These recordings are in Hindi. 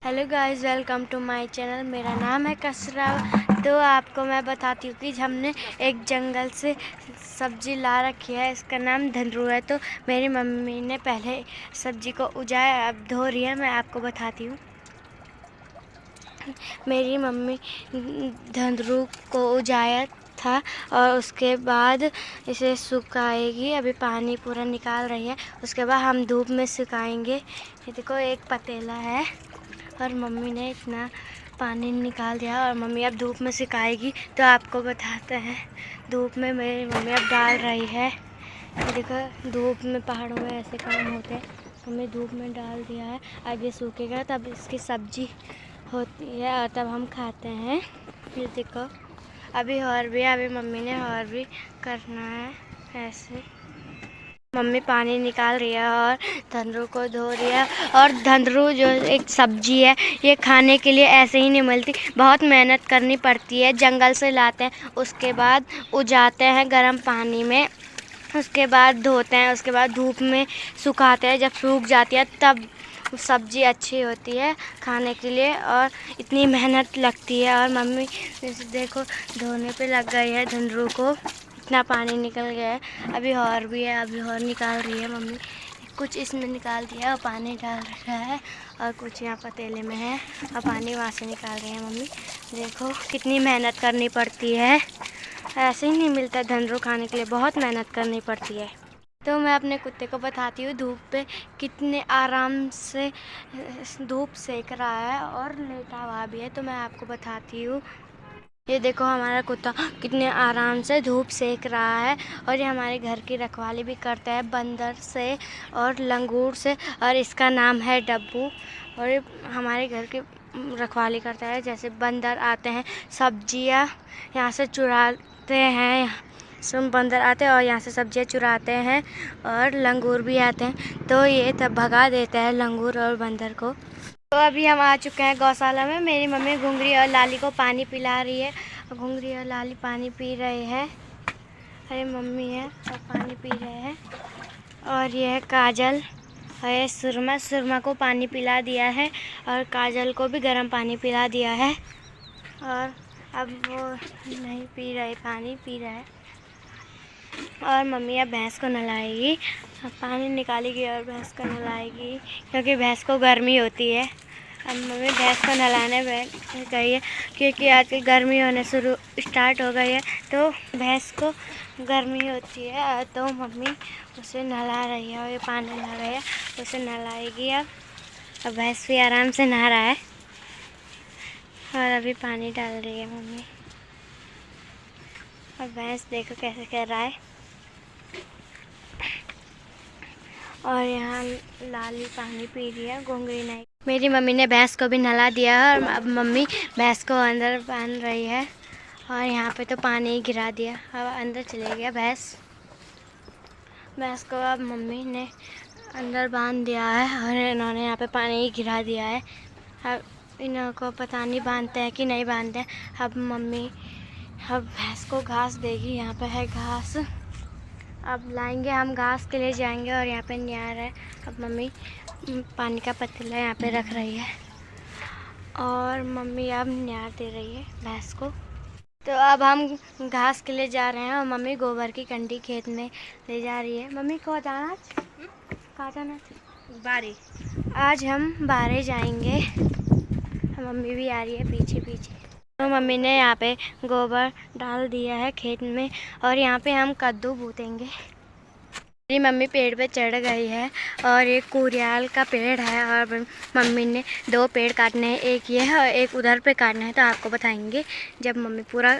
Hello guys, welcome to my channel. मेरा नाम है कसरा। तो आपको मैं बताती हूँ कि हमने एक जंगल से सब्जी ला रखी है। इसका नाम धंधरू है। तो मेरी मम्मी ने पहले सब्जी को उजाया, अब धो रही है। मैं आपको बताती हूँ। मेरी मम्मी धंधरू को उजाया था और उसके बाद इसे सुखाएगी। अभी पानी पूरा निकाल रही है। उसके बाद हम धूप में सुखाएंगे। ये देखो, एक पतीला है और मम्मी ने इतना पानी निकाल दिया और मम्मी अब धूप में सुखाएगी। तो आपको बताते हैं, धूप में मेरी मम्मी अब डाल रही है। ये देखो, धूप में पहाड़ों में ऐसे काम होते हैं। मम्मी धूप में डाल दिया है। अब ये सूखेगा तब इसकी सब्जी होती है और तब हम खाते हैं। ये देखो, अभी मम्मी ने और भी करना है ऐसे। मम्मी पानी निकाल रही है और धंधरू को धो रही है। और धंधरू जो एक सब्जी है, ये खाने के लिए ऐसे ही नहीं मिलती, बहुत मेहनत करनी पड़ती है। जंगल से लाते हैं, उसके बाद उजाते हैं गर्म पानी में, उसके बाद धोते हैं, उसके बाद धूप में सुखाते हैं। जब सूख जाती है तब सब्जी अच्छी होती है खाने के लिए। और इतनी मेहनत लगती है। और मम्मी देखो, धोने पे लग गई है धंधरू को। इतना पानी निकल गया है। अभी और भी है, अभी और निकाल रही है मम्मी। कुछ इसमें निकाल दिया और पानी डाल रहा है और कुछ यहाँ पतीले में है और पानी वहाँ से निकाल रही है मम्मी। देखो कितनी मेहनत करनी पड़ती है। ऐसे ही नहीं मिलता धंधरू खाने के लिए, बहुत मेहनत करनी पड़ती है। तो मैं अपने कुत्ते को बताती हूँ धूप पे कितने आराम से धूप सेक रहा है और लेटा हुआ भी है। तो मैं आपको बताती हूँ। ये देखो, हमारा कुत्ता कितने आराम से धूप सेक रहा है। और ये हमारे घर की रखवाली भी करता है बंदर से और लंगूर से। और इसका नाम है डब्बू। और ये हमारे घर की रखवाली करता है। जैसे बंदर आते हैं, सब्जियां यहाँ से चुराते हैं। सब बंदर आते हैं और यहाँ से सब्जियां चुराते हैं। और लंगूर भी आते हैं, तो ये तब भगा देता है लंगूर और बंदर को। तो अभी हम आ चुके हैं गौशाला में। मेरी मम्मी घुंगरी और लाली को पानी पिला रही है। घुंगरी और लाली पानी पी रहे हैं। अरे मम्मी है और पानी पी रहे हैं। और ये है काजल और ये सुरमा। सुरमा को पानी पिला दिया है और काजल को भी गर्म पानी पिला दिया है। और अब वो नहीं पी रहे, पानी पी रहा है। और मम्मी अब भैंस को नहलाएगी। अब पानी निकालेगी और भैंस को नहलाएगी, क्योंकि भैंस को गर्मी होती है। अब मम्मी भैंस को नहलाने बैठ गई है, क्योंकि आजकल गर्मी होने स्टार्ट हो गई है, तो भैंस को गर्मी होती है। तो मम्मी उसे नहला रही है और ये पानी नहा रही है, उसे नहलाएगी। अब भैंस भी आराम से नहा रहा है और अभी पानी डाल रही है मम्मी। और भैंस देखो कैसे कर रहा है। और यहाँ लाली पानी पी रही है, घुंगरी नहीं। मेरी मम्मी ने भैंस को भी नहला दिया है और अब मम्मी भैंस को अंदर बांध रही है। और यहाँ पे तो पानी ही गिरा दिया, अब अंदर चले गया भैंस। भैंस को अब मम्मी ने अंदर बांध दिया है और इन्होंने यहाँ पे पानी ही गिरा दिया है। अब इनको पता नहीं बांधते हैं कि नहीं बांधते हैं। अब मम्मी अब भैंस को घास देगी। यहाँ पे है घास, अब लाएंगे हम घास के लिए जाएंगे। और यहाँ पे न्यार है। अब मम्मी पानी का पतीला यहाँ पे रख रही है और मम्मी अब न्यार दे रही है भैंस को। तो अब हम घास के लिए जा रहे हैं और मम्मी गोबर की कंडी खेत में ले जा रही है। मम्मी को जाना, कहाँ जाना? बारी। आज हम बारे जाएंगे। मम्मी भी आ रही है पीछे पीछे। तो मम्मी ने यहाँ पे गोबर डाल दिया है खेत में और यहाँ पे हम कद्दू बूतेंगे। मेरी मम्मी पेड़ पे चढ़ गई है और एक कुरियाल का पेड़ है और मम्मी ने 2 पेड़ काटने हैं, एक ये है और एक उधर पे काटना है। तो आपको बताएंगे जब मम्मी पूरा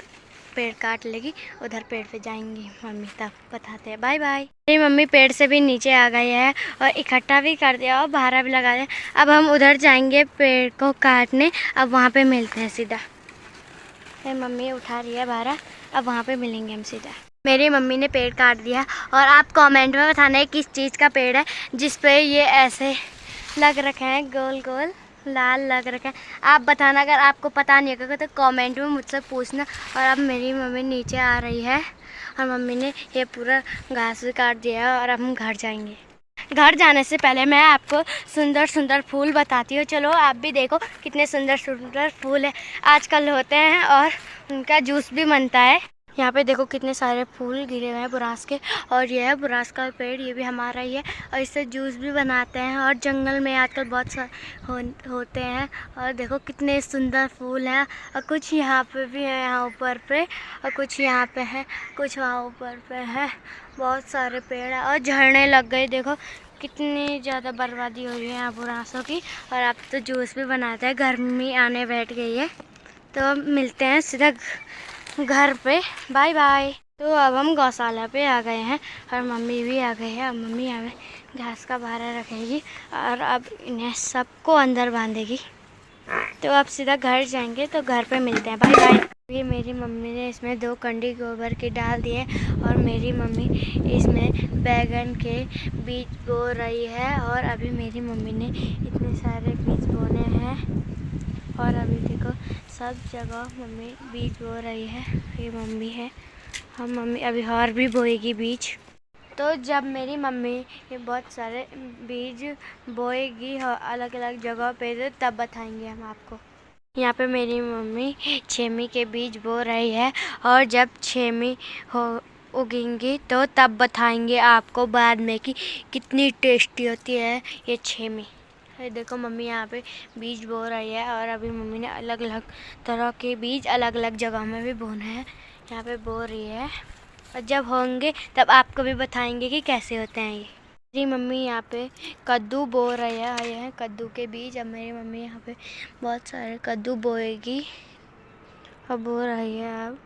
पेड़ काट लेगी, उधर पेड़ पे जाएंगी मम्मी, तब बताते हैं। Bye bye. मेरी मम्मी पेड़ से भी नीचे आ गई है और इकट्ठा भी कर दिया और भारा भी लगा दिया। अब हम उधर जाएंगे पेड़ को काटने। अब वहाँ पे मिलते हैं सीधा। मम्मी उठा रही है भारा, अब वहाँ पे मिलेंगे हम सीधा। मेरी मम्मी ने पेड़ काट दिया और आप कमेंट में बताना है किस चीज़ का पेड़ है जिस पे ये ऐसे लग रखे हैं, गोल गोल लाल लग रखे हैं। आप बताना, अगर आपको पता नहीं होगा तो कमेंट में मुझसे पूछना। और अब मेरी मम्मी नीचे आ रही है और मम्मी ने ये पूरा घास भी काट दिया है और अब हम घर जाएंगे। घर जाने से पहले मैं आपको सुंदर सुंदर फूल बताती हूँ। चलो आप भी देखो कितने सुंदर सुंदर फूल है आजकल होते हैं और उनका जूस भी बनता है। यहाँ पे देखो कितने सारे फूल गिरे हुए हैं बुरास के, और ये है बुरास का पेड़, ये भी हमारा ही है और इससे जूस भी बनाते हैं। और जंगल में आजकल बहुत सारे होते हैं। और देखो कितने सुंदर फूल हैं, और कुछ यहाँ पे भी है, यहाँ ऊपर पे, और कुछ यहाँ पे है, कुछ वहाँ ऊपर पे है। बहुत सारे पेड़ है और झड़ने लग गए। देखो कितनी ज़्यादा बर्बादी हो रही है यहाँ बुरासों की। और अब तो जूस भी बनाते हैं, गर्मी आने बैठ गई है। तो मिलते हैं सीधा घर पे, बाय बाय। तो अब हम गौशाला पे आ गए हैं और मम्मी भी आ गई है। अब मम्मी हमें घास का बारा रखेगी और अब इन्हें सबको अंदर बांधेगी। तो अब सीधा घर जाएंगे, तो घर पे मिलते हैं, बाय बाय। ये मेरी मम्मी ने इसमें 2 कंडी गोबर के डाल दिए और मेरी मम्मी इसमें बैगन के बीज बो रही है। और अभी मेरी मम्मी ने इतने सारे बीज बोने हैं और अभी देखो सब जगह मम्मी बीज बो रही है। ये मम्मी है, हम मम्मी अभी और भी बोएगी बीज। तो जब मेरी मम्मी ये बहुत सारे बीज बोएगी अलग अलग जगह पे, तो तब बताएंगे हम आपको। यहाँ पे मेरी मम्मी छेमी के बीज बो रही है और जब छेमी हो उगेंगी तो तब बताएंगे आपको बाद में कि कितनी टेस्टी होती है ये छेमी। देखो मम्मी यहाँ पे बीज बो रही है और अभी मम्मी ने अलग अलग तरह के बीज अलग अलग जगह में भी बोने हैं, यहाँ पे बो रही है। और जब होंगे तब आपको भी बताएंगे कि कैसे होते हैं ये। मेरी मम्मी यहाँ पे कद्दू बो रही है, ये हैं कद्दू के बीज। अब मेरी मम्मी यहाँ पे बहुत सारे कद्दू बोएगी और बो रही है। अब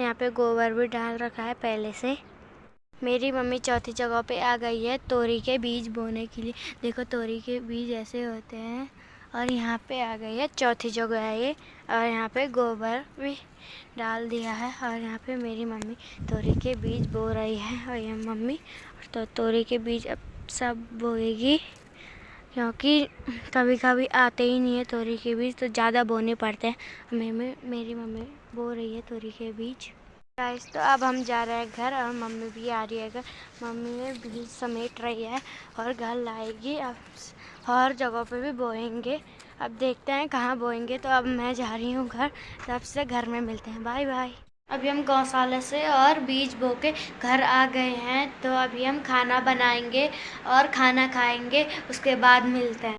यहाँ पे गोबर भी डाल रखा है पहले से। मेरी मम्मी चौथी जगह पे आ गई है तोरी के बीज बोने के लिए। देखो तोरी के बीज ऐसे होते हैं और यहाँ पे आ गई है चौथी जगह है ये। और यहाँ पे गोबर भी डाल दिया है और यहाँ पे मेरी मम्मी तोरी के बीज बो रही है। और ये मम्मी तो तोरी के बीज अब सब बोएगी, क्योंकि कभी कभी आते ही नहीं है तोरी के बीज, तो ज़्यादा बोने पड़ते हैं। मेरी मम्मी बो रही है तोरी के बीज। गाइस तो अब हम जा रहे हैं घर और मम्मी भी आ रही है घर। मम्मी ने बीज समेट रही है और घर लाएगी। अब हर जगह पे भी बोएंगे, अब देखते हैं कहाँ बोएंगे। तो अब मैं जा रही हूँ घर, तब से घर में मिलते हैं, बाय बाय। अभी हम गौशाला से और बीज बो के घर आ गए हैं, तो अभी हम खाना बनाएंगे और खाना खाएंगे, उसके बाद मिलते हैं।